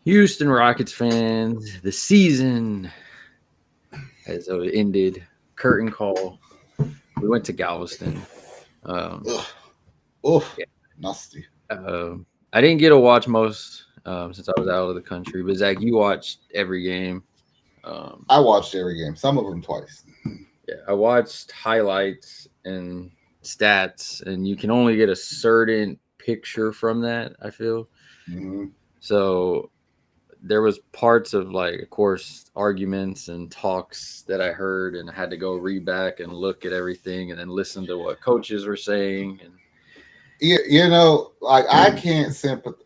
Houston Rockets fans, the season has ended. Curtain call. We went to Galveston. Um, Ugh. Oh, yeah, nasty. I didn't get to watch most since I was out of the country, but Zach, you watched every game. Um, I watched every game, some of them twice. yeah, I watched highlights and stats, and you can only get a certain picture from that. I feel Mm-hmm. so. There was parts of, like, of course, arguments and talks that I heard, and I had to go read back and look at everything and then listen to what coaches were saying. Like I And can't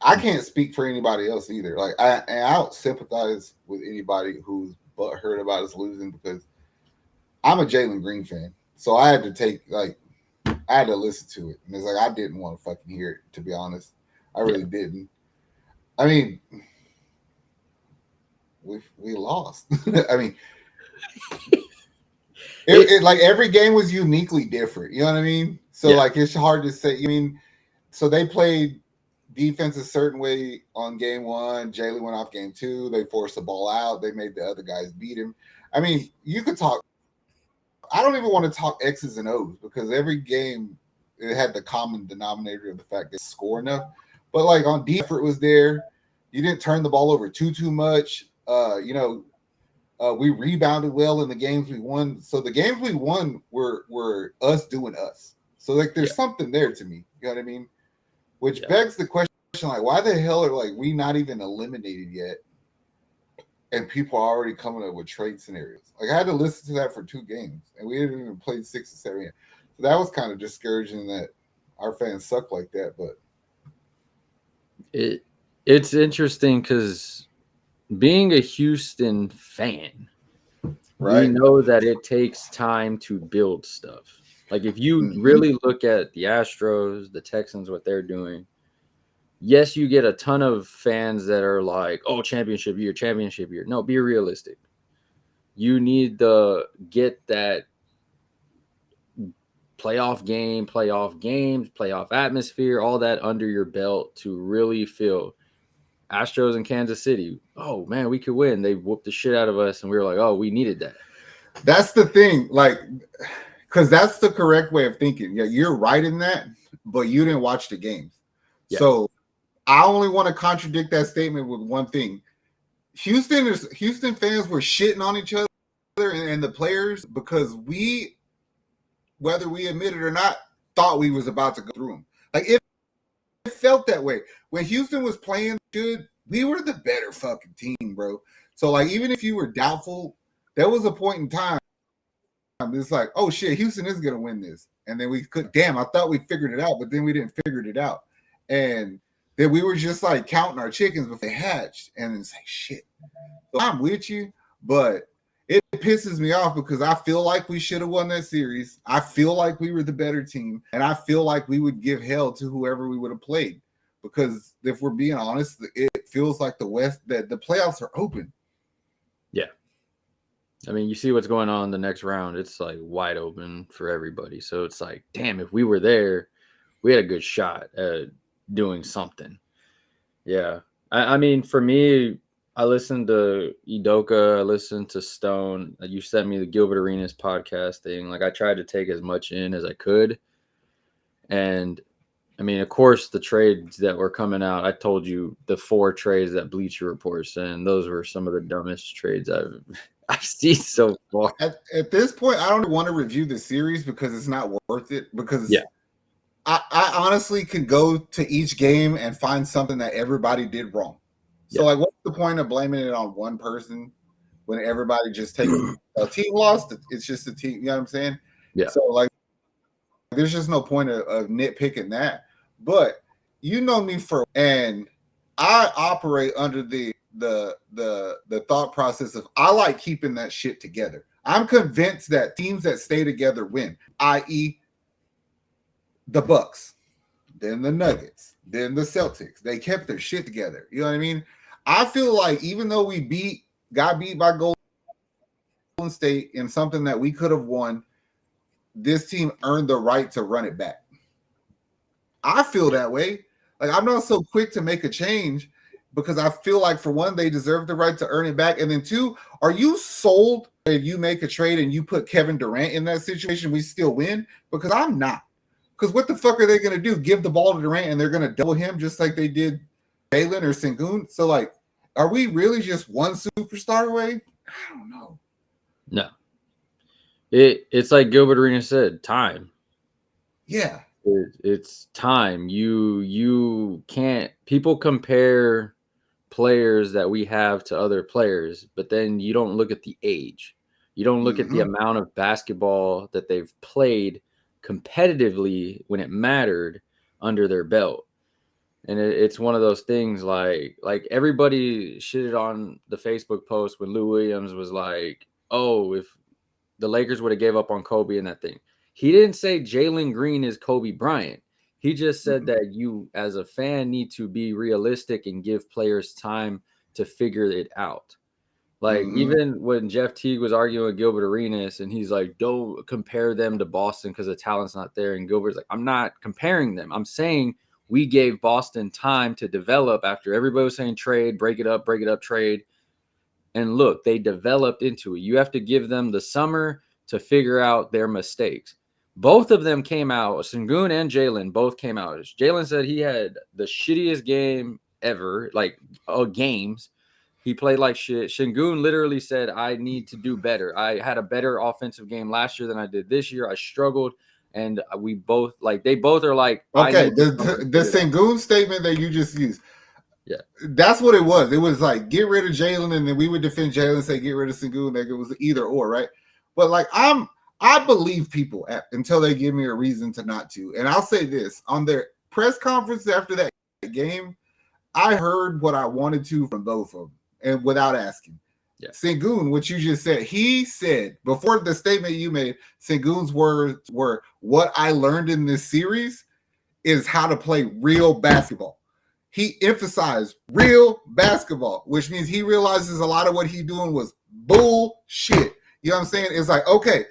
I can't speak for anybody else either. Like I don't sympathize with anybody who's but heard about us losing because I'm a Jalen Green fan, so I had to I had to listen to it, and it's like I didn't want to fucking hear it. To be honest, I yeah, really didn't. I mean, we lost. I mean, it like every game was uniquely different. You know what I mean? So yeah, like it's hard to say. I mean, so they played defense a certain way on game one. Jalen went off game two. They forced the ball out. They made the other guys beat him. I mean, you could talk. I don't even want to talk X's and O's because every game it had the common denominator of the fact that score enough. But like on defense, it was there. You didn't turn the ball over too much. We rebounded well in the games we won. So the games we won were us doing us. So like yeah, there's something there to me. You know what I mean? Which yeah. begs the question, like, why the hell are like we not even eliminated yet? And people are already coming up with trade scenarios. Like I had to listen to that for 2 games, and we hadn't even played 6 or 7 yet. So that was kind of discouraging that our fans suck like that. But It it's interesting because being a Houston fan, we right, know that it takes time to build stuff. Like, if you mm-hmm. really look at the Astros, the Texans, what they're doing, yes, you get a ton of fans that are like, "Oh, championship year, championship year." No, be realistic. You need to get that playoff games, playoff atmosphere, all that under your belt to really feel. Astros in Kansas City. Oh man, we could win. They whooped the shit out of us, and we were like, "Oh, we needed that." That's the thing. Like, because that's the correct way of thinking. Yeah, you're right in that, but you didn't watch the games. Yeah, So I only want to contradict that statement with one thing. Houston fans were shitting on each other and the players because whether we admit it or not, thought we was about to go through them. Like it felt that way when Houston was playing good. We were the better fucking team, bro. So like even if you were doubtful, there was a point in time. It's like, oh shit, Houston is gonna win this, and then we could. Damn, I thought we figured it out, but then we didn't figure it out, and then we were just like counting our chickens before they hatched, and it's like shit. So I'm with you, but it pisses me off because I feel like we should have won that series. I feel like we were the better team, and I feel like we would give hell to whoever we would have played. Because if we're being honest, it feels like the West that the playoffs are open. yeah. I mean, you see what's going on in the next round. It's like wide open for everybody. So it's like, damn, if we were there, we had a good shot at doing something. Yeah. I mean, for me, I listened to Udoka, I listened to Stone. You sent me the Gilbert Arenas podcast thing. Like, I tried to take as much in as I could. And I mean, of course, the trades that were coming out, I told you the 4 trades that Bleacher Reports, and those were some of the dumbest trades I've seen so far. At this point, I don't want to review the series because it's not worth it. Yeah, Because I honestly could go to each game and find something that everybody did wrong. So, yeah, like, what's the point of blaming it on one person when everybody just takes a team lost? It's just a team. You know what I'm saying? yeah, So, like, there's just no point of nitpicking that. But you know me and I operate under the thought process of I like keeping that shit together. I'm convinced that teams that stay together win, i.e., the Bucks, then the Nuggets, then the Celtics. They kept their shit together. You know what I mean? I feel like even though we got beat by Golden State in something that we could have won, this team earned the right to run it back. I feel yeah, that way. Like I'm not so quick to make a change because I feel like, for one, they deserve the right to earn it back. And then two, are you sold if you make a trade and you put Kevin Durant in that situation, we still win? Because I'm not. Because what the fuck are they going to do? Give the ball to Durant and they're going to double him just like they did Jalen or Sengun? So, like, are we really just one superstar away? I don't know. No. It's like Gilbert Arenas said, time. Yeah. It's time. You can't. People compare players that we have to other players, but then you don't look at the age. You don't look at the amount of basketball that they've played competitively when it mattered under their belt. And it's one of those things like everybody shitted on the Facebook post when Lou Williams was like, "Oh, if the Lakers would have gave up on Kobe in that thing." He didn't say Jalen Green is Kobe Bryant. He just said that you, as a fan, need to be realistic and give players time to figure it out. Like, even when Jeff Teague was arguing with Gilbert Arenas and he's like, don't compare them to Boston because the talent's not there. And Gilbert's like, I'm not comparing them. I'm saying we gave Boston time to develop after everybody was saying trade, break it up, trade. And look, they developed into it. You have to give them the summer to figure out their mistakes. Both of them came out. Sengun and Jalen both came out. Jalen said he had the shittiest game ever, like games. He played like shit. Sengun literally said, I need to do better. I had a better offensive game last year than I did this year. I struggled. And we both, like, they both are like, I Okay, need the summer to the figure it out. Sengun statement that you just used, Yeah. that's what it was. It was like, get rid of Jalen, and then we would defend Jalen and say get rid of Sengun. Like, it was either or, right? But like, I believe people until they give me a reason to not to. And I'll say this: on their press conference after that game, I heard what I wanted to from both of them, and without asking. Yeah. Sengun, what you just said, he said before the statement you made, Sengun's words were, "What I learned in this series is how to play real basketball." He emphasized real basketball, which means he realizes a lot of what he doing was bullshit. You know what I'm saying? It's like, okay,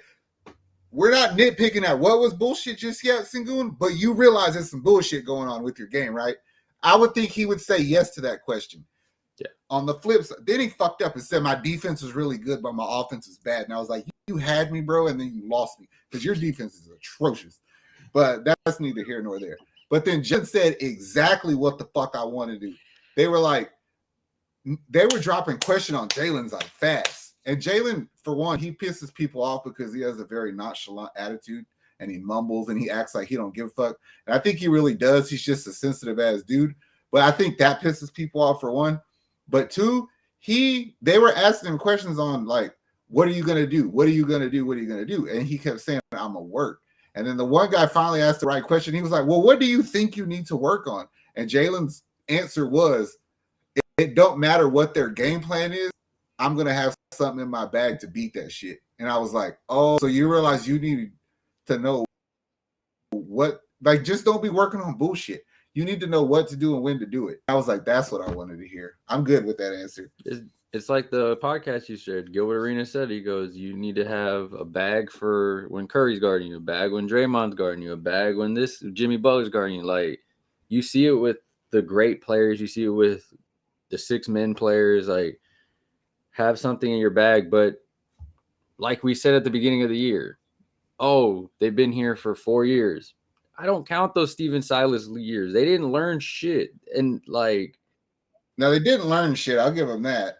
we're not nitpicking at what was bullshit just yet, Sengun, but you realize there's some bullshit going on with your game, right? I would think he would say yes to that question. Yeah. On the flip side, then he fucked up and said my defense was really good, but my offense was bad. And I was like, you had me, bro, and then you lost me because your defense is atrocious. But that's neither here nor there. But then Jen said exactly what the fuck I want to do. They were dropping question on Jalen's like fast. And Jalen, for one, he pisses people off because he has a very nonchalant attitude and he mumbles and he acts like he don't give a fuck. And I think he really does. He's just a sensitive ass dude. But I think that pisses people off, for one. But two, they were asking him questions on like, what are you gonna do? What are you gonna do? What are you gonna do? And he kept saying, I'm gonna work. And then the one guy finally asked the right question. He was like, well, what do you think you need to work on? And Jalen's answer was, it don't matter what their game plan is. I'm going to have something in my bag to beat that shit. And I was like, oh, so you realize you need to know what, like, just don't be working on bullshit. You need to know what to do and when to do it. I was like, that's what I wanted to hear. I'm good with that answer. It's like the podcast you shared. Gilbert Arenas said, he goes, you need to have a bag for when Curry's guarding you, a bag when Draymond's guarding you, a bag when this Jimmy Butler's guarding you. Like, you see it with the great players. You see it with the 6 men players. Like, have something in your bag. But like we said at the beginning of the year, oh, they've been here for 4 years. I don't count those Steven Silas years. They didn't learn shit. And like, now they didn't learn shit. I'll give them that.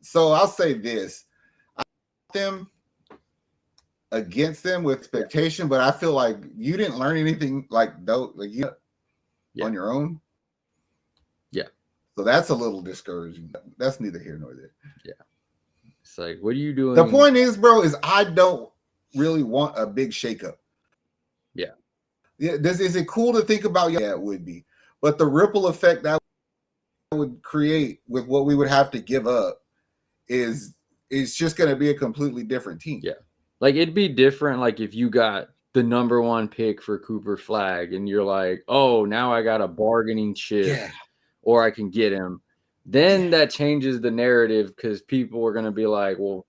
So I'll say this: I them against them with expectation, but I feel like you didn't learn anything like you on your own. Yeah. So that's a little discouraging. That's neither here nor there. Yeah. It's like, what are you doing? The point is, bro, is I don't really want a big shakeup. Yeah. Is it cool to think about? Yeah, it would be. But the ripple effect that would create with what we would have to give up is just going to be a completely different team. Yeah. Like, it'd be different, like, if you got the number 1 pick for Cooper Flag and you're like, oh, now I got a bargaining chip or I can get him. Then that changes the narrative because people are going to be like, well,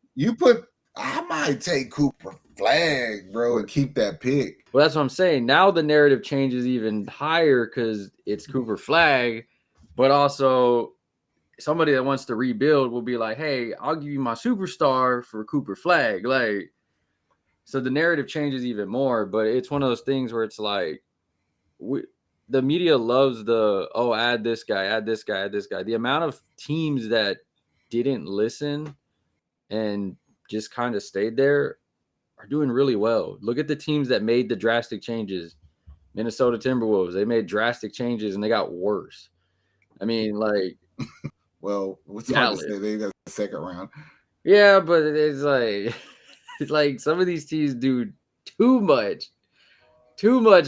I might take Cooper Flag, bro, and keep that pick. Well, that's what I'm saying. Now the narrative changes even higher because it's Cooper Flag, But also, somebody that wants to rebuild will be like, hey, I'll give you my superstar for Cooper Flag. Like, so the narrative changes even more. But it's one of those things where it's like, the media loves add this guy, add this guy, add this guy. The amount of teams that didn't listen and just kind of stayed there are doing really well. Look at the teams that made the drastic changes. Minnesota Timberwolves, they made drastic changes and they got worse. I mean, like, well, it's hard to Dallas. say they got the second round. Yeah, but it's like it's like some of these teams do too much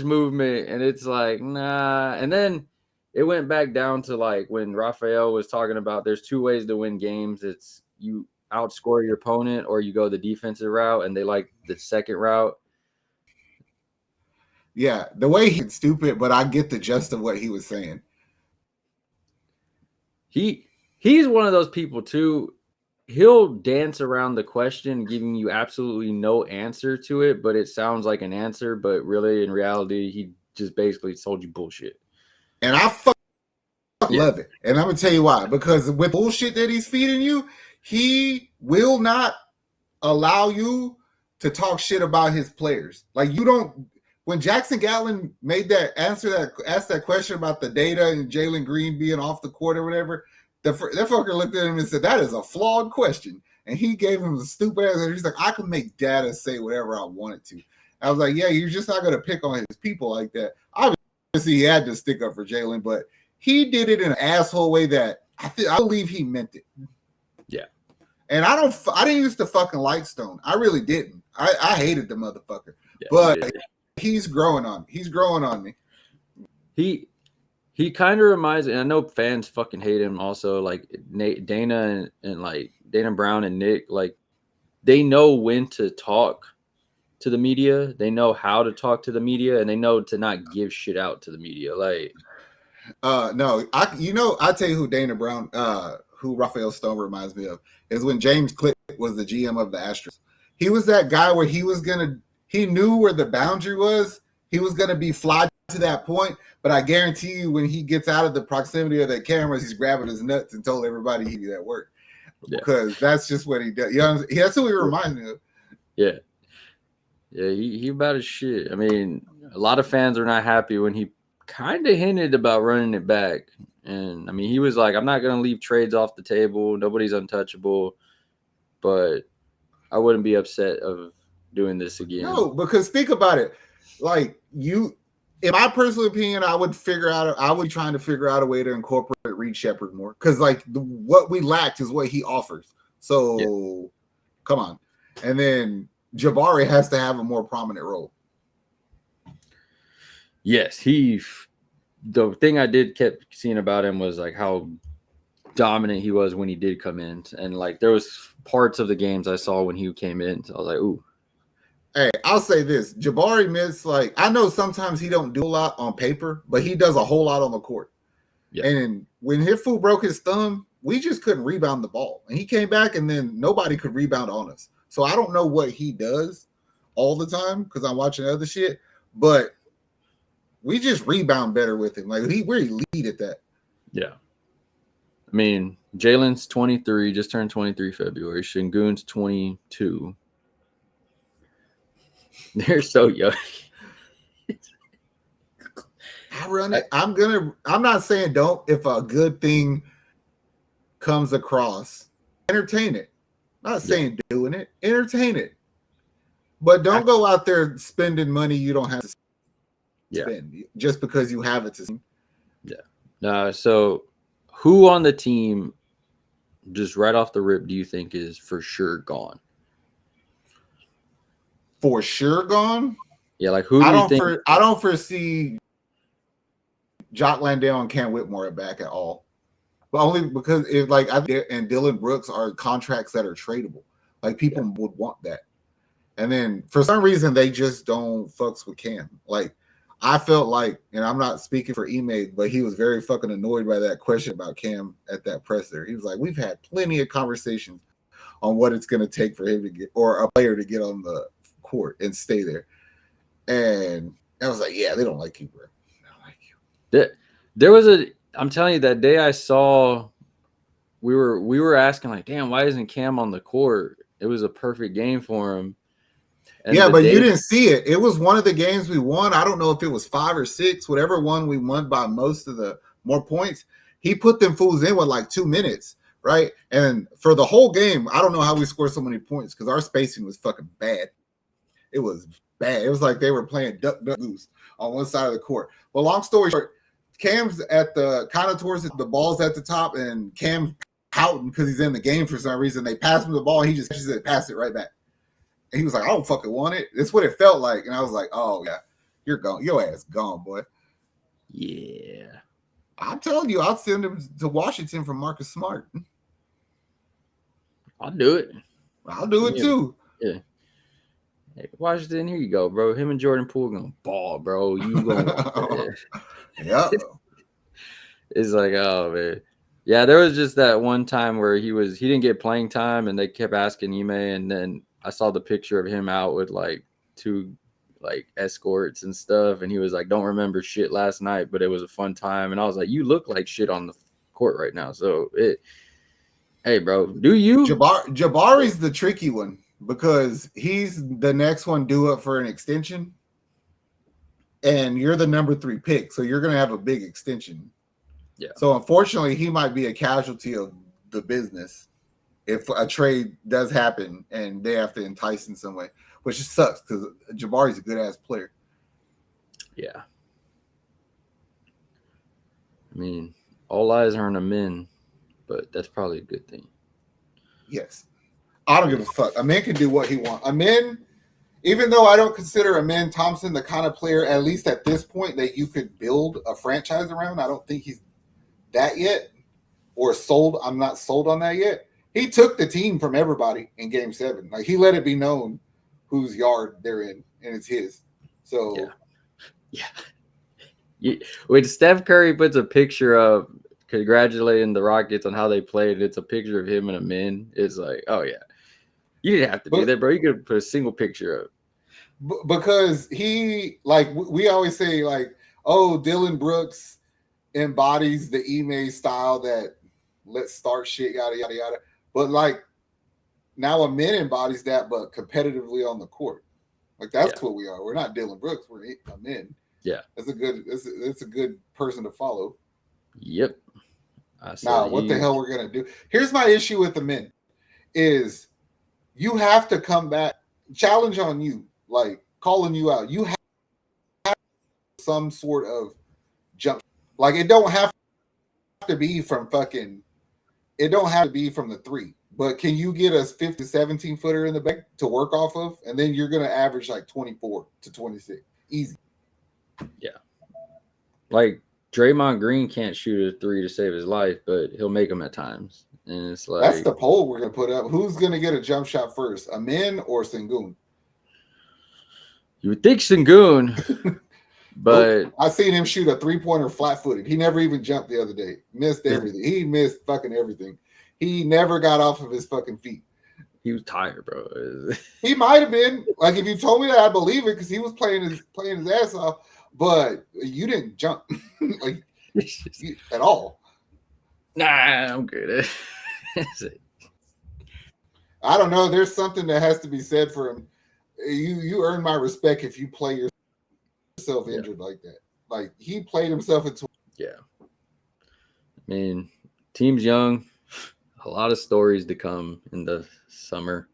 movement, and it's like, nah. And then it went back down to like when Rafael was talking about there's two ways to win games. It's you outscore your opponent or you go the defensive route, and they like the second route. Yeah, the way he's stupid, but I get the gist of what he was saying. He's one of those people too. He'll dance around the question, giving you absolutely no answer to it, but it sounds like an answer, but really in reality, he just basically told you bullshit. And I love it. And I'm gonna tell you why. Because with bullshit that he's feeding you, he will not allow you to talk shit about his players. Like, you don't. When Jackson Gatlin made asked that question about the data and Jalen Green being off the court or whatever, that fucker looked at him and said, that is a flawed question. And he gave him a stupid answer. He's like, I can make data say whatever I wanted to. I was like, yeah, you're just not going to pick on his people like that. Obviously, he had to stick up for Jalen, but he did it in an asshole way that I believe he meant it. Yeah. And I didn't used to fucking like Stone. I really didn't. I hated the motherfucker. Yeah, but he's growing on me. He's growing on me. He kind of reminds me, and I know fans fucking hate him also, like Dana and like Dana Brown and Nick, like they know when to talk to the media. They know how to talk to the media, and they know to not give shit out to the media. Like, no, I tell you who Dana Brown, who Rafael Stone reminds me of is when James Click was the GM of the Astros. He was that guy where he knew where the boundary was. He was gonna be fly to that point, but I guarantee you, when he gets out of the proximity of the cameras, he's grabbing his nuts and told everybody he did that work. Yeah. Because that's just what he does. You know, that's who he reminds me of. Yeah. Yeah, he about his shit. I mean, a lot of fans are not happy when he kind of hinted about running it back. And I mean, he was like, I'm not going to leave trades off the table. Nobody's untouchable. But I wouldn't be upset of doing this again. No, because think about it. Like, in my personal opinion, I would be trying to figure out a way to incorporate Reed Shepherd more. Because, like, what we lacked is what he offers. So, Come on. And then Jabari has to have a more prominent role. Yes, the thing I kept seeing about him was like how dominant he was when he did come in, and like there was parts of the games I saw when he came in, so I was like, ooh. Hey, I'll say this: Jabari missed. Like, I know sometimes he don't do a lot on paper, but he does a whole lot on the court. Yeah. And when Hifu broke his thumb, we just couldn't rebound the ball, and he came back, and then nobody could rebound on us. So I don't know what he does all the time because I'm watching other shit, but we just rebound better with him. Like, we're elite at that. Yeah. I mean, Jalen's 23, just turned 23 February. Sengun's 22. They're so young. I run it. I'm not saying don't. If a good thing comes across, entertain it. I'm not saying doing it. Entertain it. But don't go out there spending money you don't have to spend just because you have it to spend. Yeah. So who on the team, just right off the rip, do you think is for sure gone? For sure gone? Yeah, like who do you think? I don't foresee Jock Landale and Cam Whitmore back at all. But only because and Dylan Brooks are contracts that are tradable. Like, people would want that. And then for some reason they just don't fucks with Cam. Like, I felt like, and I'm not speaking for Ime, but he was very fucking annoyed by that question about Cam at that presser. He was like, we've had plenty of conversations on what it's going to take for him to get, or a player to get on the court and stay there. And I was like, yeah, they don't like you, bro. They don't like you. There was I'm telling you, that day I saw, we were asking like, damn, why isn't Cam on the court? It was a perfect game for him. And Yeah, the but you day, didn't see it. It was one of the games we won. I don't know if it was 5 or 6, whatever one we won by most of the more points. He put them fools in with like 2 minutes, right? And for the whole game, I don't know how we scored so many points because our spacing was fucking bad. It was bad. It was like they were playing duck, duck, goose on one side of the court. Well, long story short, Cam's at the kind of towards the ball's at the top, and Cam's pouting because he's in the game for some reason. They pass him the ball, he just catches it, pass it right back. And he was like, I don't fucking want it. That's what it felt like. And I was like, oh, yeah, you're gone. Your ass gone, boy. yeah, I'm telling you, I'll send him to Washington for Marcus Smart. I'll do it. I'll do it too. Yeah. Hey, Washington, here you go, bro. Him and Jordan Poole gonna ball, bro. You gonna Yeah. It's like, oh man. Yeah, there was just that one time where he didn't get playing time and they kept asking Ime, and then I saw the picture of him out with like 2 like escorts and stuff, and he was like, don't remember shit last night, but it was a fun time. And I was like, you look like shit on the court right now. So hey bro, do you? Jabari's the tricky one because he's the next one due up for an extension. And you're the number 3 pick, so you're gonna have a big extension. Yeah. So unfortunately, he might be a casualty of the business if a trade does happen and they have to entice in some way, which sucks because Jabari's a good ass player. Yeah. I mean, all eyes are on Amin, but that's probably a good thing. Yes. I don't give a fuck. Amin can do what he wants. Amin, even though I don't consider Amin Thompson the kind of player, at least at this point, that you could build a franchise around, I don't think he's that yet or sold. I'm not sold on that yet. He took the team from everybody in game 7. Like, he let it be known whose yard they're in, and it's his. So yeah. When Steph Curry puts a picture of congratulating the Rockets on how they played, it's a picture of him and Amin. It's like, oh yeah, you didn't have to do that, bro. You could put a single picture up. Because he, like, we always say, like, oh, Dylan Brooks embodies the Ime style that let's start shit, yada yada yada. But like, now Amin embodies that, but competitively on the court. Like, that's what we are. We're not Dylan Brooks. We're Amin. Yeah, that's a good person to follow. Yep. Now, what the hell we're gonna do? Here's my issue with Amin: is you have to come back. Challenge on you, like calling you out. You have some sort of jump. Like, it don't have to be from fucking. It don't have to be from the 3. But can you get a 15, 17 footer in the back to work off of? And then you're going to average like 24 to 26. Easy. Yeah. Like, Draymond Green can't shoot a 3 to save his life, but he'll make them at times. And it's like, that's the poll we're going to put up. Who's going to get a jump shot first, Amin or Sengun? You would think Sengun, but I seen him shoot a 3-pointer flat-footed. He never even jumped the other day. Missed everything. He missed fucking everything. He never got off of his fucking feet. He was tired, bro. He might have been. Like, if you told me that, I believe it because he was playing his ass off. But you didn't jump like at all. Nah, I'm good. I don't know. There's something that has to be said for him. You earn my respect if you play yourself injured like that. Like, he played himself into. Yeah. I mean, team's young. A lot of stories to come in the summer.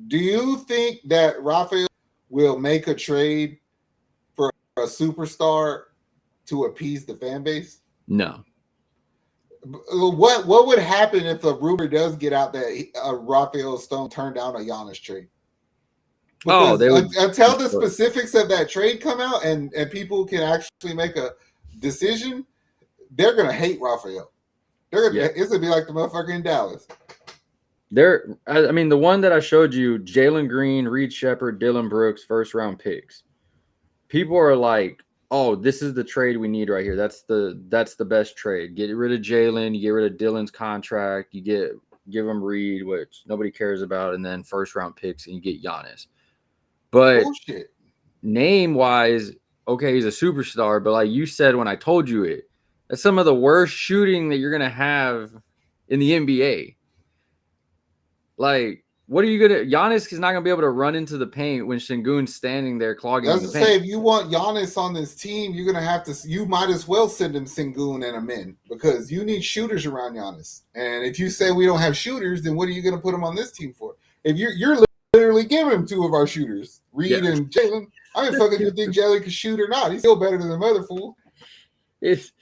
Do you think that Rafael will make a trade for a superstar to appease the fan base? No. What would happen if the rumor does get out that Rafael Stone turned down a Giannis trade? Because they would, until the specifics of that trade come out and people can actually make a decision, they're gonna hate Rafael. It's gonna be like the motherfucker in Dallas. I mean, the one that I showed you, Jalen Green, Reed Shepard, Dylan Brooks, first round picks. People are like, oh, this is the trade we need right here. That's the best trade. Get rid of Jalen, you get rid of Dylan's contract, you give him Reed, which nobody cares about, and then first round picks, and you get Giannis. But name wise, okay, he's a superstar, but like you said when I told you it, That's some of the worst shooting that you're gonna have in the NBA. Like, what are you gonna? Giannis is not gonna be able to run into the paint when Sengun's standing there clogging That's the to say, paint. if you want Giannis on this team, you're gonna have to. You might as well send him Sengun and Amin because you need shooters around Giannis. And if you say we don't have shooters, then what are you gonna put him on this team for? If you're literally giving him two of our shooters, Reed Yeah. and Jalen. I mean, fucking you think Jalen can shoot or not? He's still better than the mother fool. It's,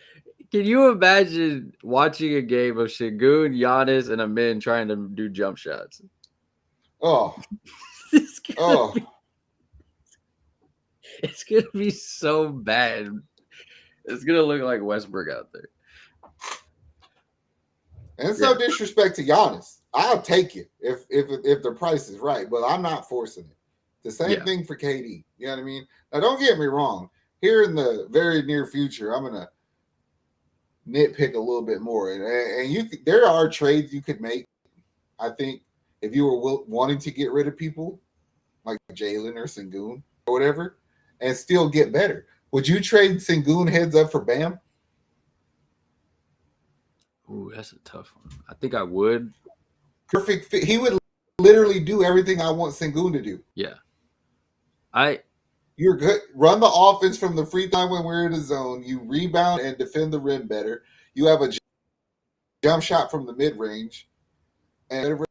can you imagine watching a game of Sengun, Giannis, and Amin trying to do jump shots? Oh, It's gonna, oh. it's gonna be so bad. It's gonna look like Westbrook out there. And it's no disrespect to Giannis. I'll take it if the price is right, but I'm not forcing it. The same thing for KD. You know what I mean? Now, don't get me wrong. Here in the very near future, I'm gonna nitpick a little bit more, and there are trades you could make. I think if you were wanting to get rid of people like Jalen or Sengun or whatever, and still get better, would you trade Sengun heads up for Bam? Ooh, that's a tough one. I think I would. Perfect fit. He would literally do everything I want Sengun to do. Yeah. You're good. Run the offense from the free time when we're in the zone. You rebound and defend the rim better. You have a jump shot from the mid range, and a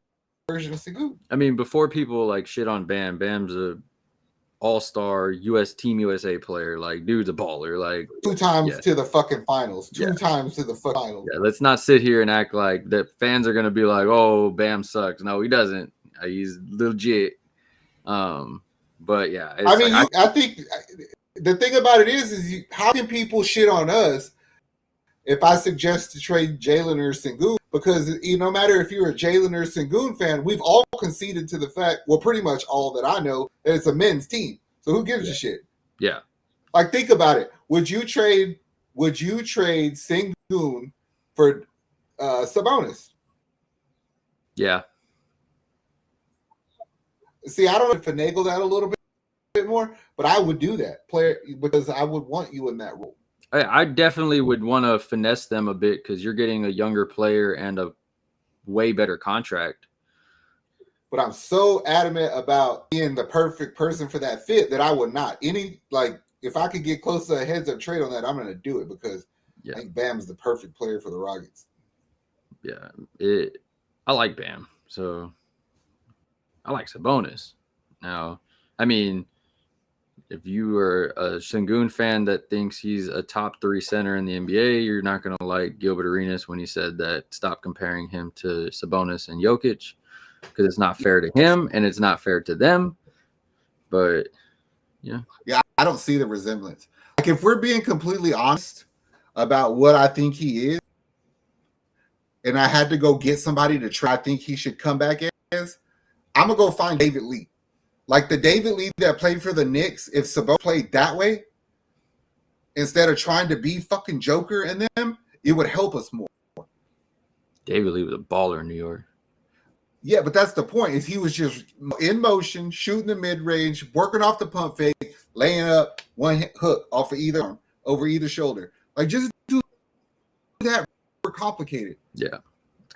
version of Sengun. I mean, before people like shit on Bam, Bam's a all-star Team USA player. Like, dude's a baller. Like, 2 times to the fucking finals. 2 times to the finals. Yeah, let's not sit here and act like that fans are gonna be like, "Oh, Bam sucks." No, he doesn't. He's legit. But yeah, I mean, I think the thing about it is how can people shit on us if I suggest to trade Jalen or Sengun? Because no matter if you're a Jalen or Sengun fan, we've all conceded to the fact, well, pretty much all that I know, that it's a men's team. So who gives a shit? Yeah. Like, think about it. Would you trade Sengun for Sabonis? Yeah. See, I don't know if finagle that a little bit more, but I would do that, player, because I would want you in that role. I definitely would want to finesse them a bit because you're getting a younger player and a way better contract. But I'm so adamant about being the perfect person for that fit that I would not. If I could get close to a heads up trade on that, I'm going to do it because I think Bam's the perfect player for the Rockets. Yeah, I like Bam, so I like Sabonis. Now, I mean, if you are a Sengun fan that thinks he's a top 3 center in the NBA, you're not going to like Gilbert Arenas when he said that stop comparing him to Sabonis and Jokic because it's not fair to him and it's not fair to them. But yeah, I don't see the resemblance. Like, if we're being completely honest about what I think he is, and I had to go get somebody to try, I think he should come back as, I'm gonna go find David Lee. Like the David Lee that played for the Knicks, if Sabonis played that way, instead of trying to be fucking Joker and them, it would help us more. David Lee was a baller in New York. Yeah, but that's the point, is he was just in motion, shooting the mid-range, working off the pump fake, laying up one hook off of either arm, over either shoulder. Like, just do that more complicated. Yeah.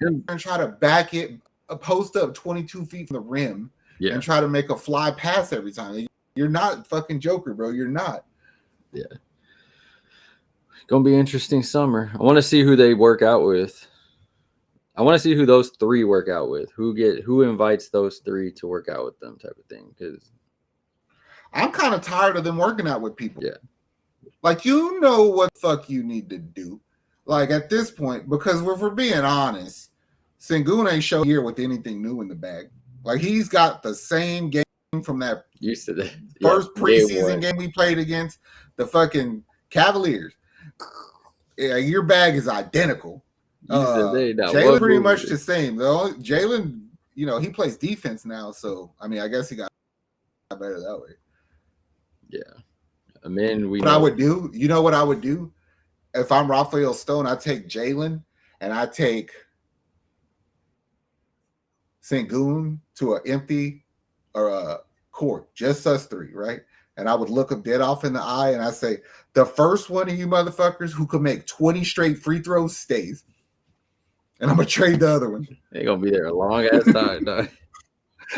And try to back it, post up 22 feet from the rim, and try to make a fly pass every time. You're not fucking Joker, bro. You're not. Yeah. Gonna be interesting summer. I want to see who they work out with. I want to see who those 3 work out with. Who invites those 3 to work out with them, type of thing. Because I'm kind of tired of them working out with people. Yeah. Like, you know what the fuck you need to do. Like, at this point, because if we're being honest, Sengun ain't show here with anything new in the bag. Like, he's got the same game from that used to the first preseason game we played against the fucking Cavaliers. Yeah, your bag is identical. Jalen pretty much the same. Though Jalen, he plays defense now, so I mean, I guess he got better that way. Yeah. I mean, I would do, you know what I would do? If I'm Rafael Stone, I take Jalen and I take Sengun to an empty or a court, just us 3, right? and I would look them dead off in the eye, and I say, the first one of you motherfuckers who could make 20 straight free throws stays. And I'm going to trade the other one. They're going to be there a long ass time. Dog.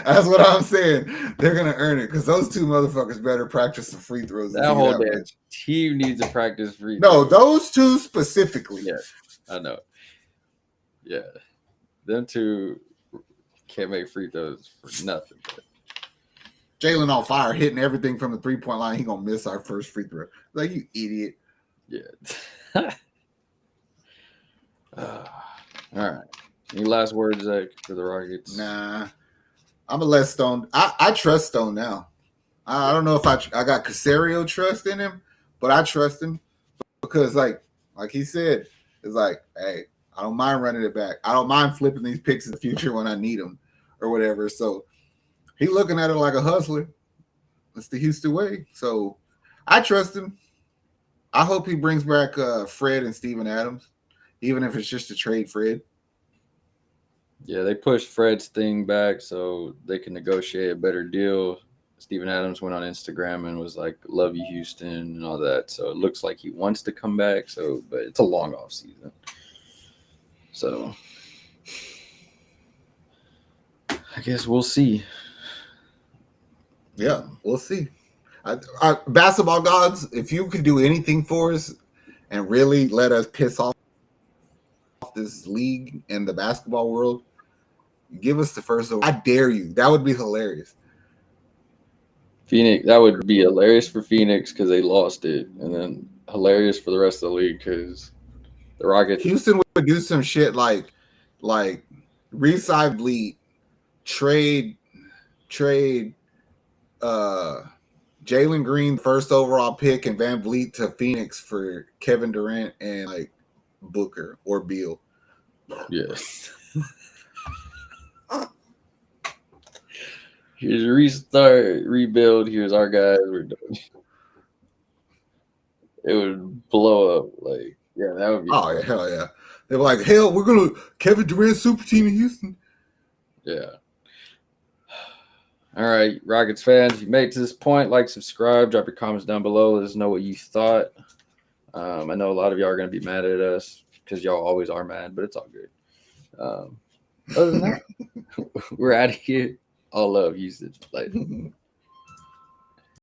That's what I'm saying. They're going to earn it because those two motherfuckers better practice some free throws. That whole damn team needs to practice free throws. No, throws. those two specifically. Yeah, I know. Yeah. Them two can't make free throws for nothing. Jalen on fire, hitting everything from the 3-point line. He going to miss our first free throw. Like, you idiot. Yeah. All right. Any last words, Zach, for the Rockets? Nah. I'm a less Stone. I trust Stone now. I don't know if I got Casario trust in him, but I trust him because, like he said, it's like, hey, I don't mind running it back. I don't mind flipping these picks in the future when I need them or whatever. So he's looking at it like a hustler. It's the Houston way. So I trust him. I hope he brings back Fred and Steven Adams, even if it's just to trade Fred. Yeah, they pushed Fred's thing back so they can negotiate a better deal. Steven Adams went on Instagram and was like, love you, Houston, and all that. So it looks like he wants to come back. So, but it's a long off season. So I guess we'll see. Yeah, we'll see. Basketball gods, if you could do anything for us and really let us piss off this league and the basketball world, give us the first over. I dare you. That would be hilarious. Phoenix, that would be hilarious for Phoenix because they lost it, and then hilarious for the rest of the league because the Rockets. Houston would do some shit like recycling, trade Jalen Green first overall pick and Van Vliet to Phoenix for Kevin Durant and like Booker or Beal. Yes. Here's a restart, rebuild. Here's our guys. We're done. It would blow up. Like, yeah, that would be. Oh, yeah, hell yeah. They're like, hell, we're going to Kevin Durant super team in Houston. Yeah. All right, Rockets fans, if you made it to this point, like, subscribe, drop your comments down below. Let us know what you thought. I know a lot of y'all are going to be mad at us because y'all always are mad, but it's all good. Other than that, we're out of here. All love, Houston. Like.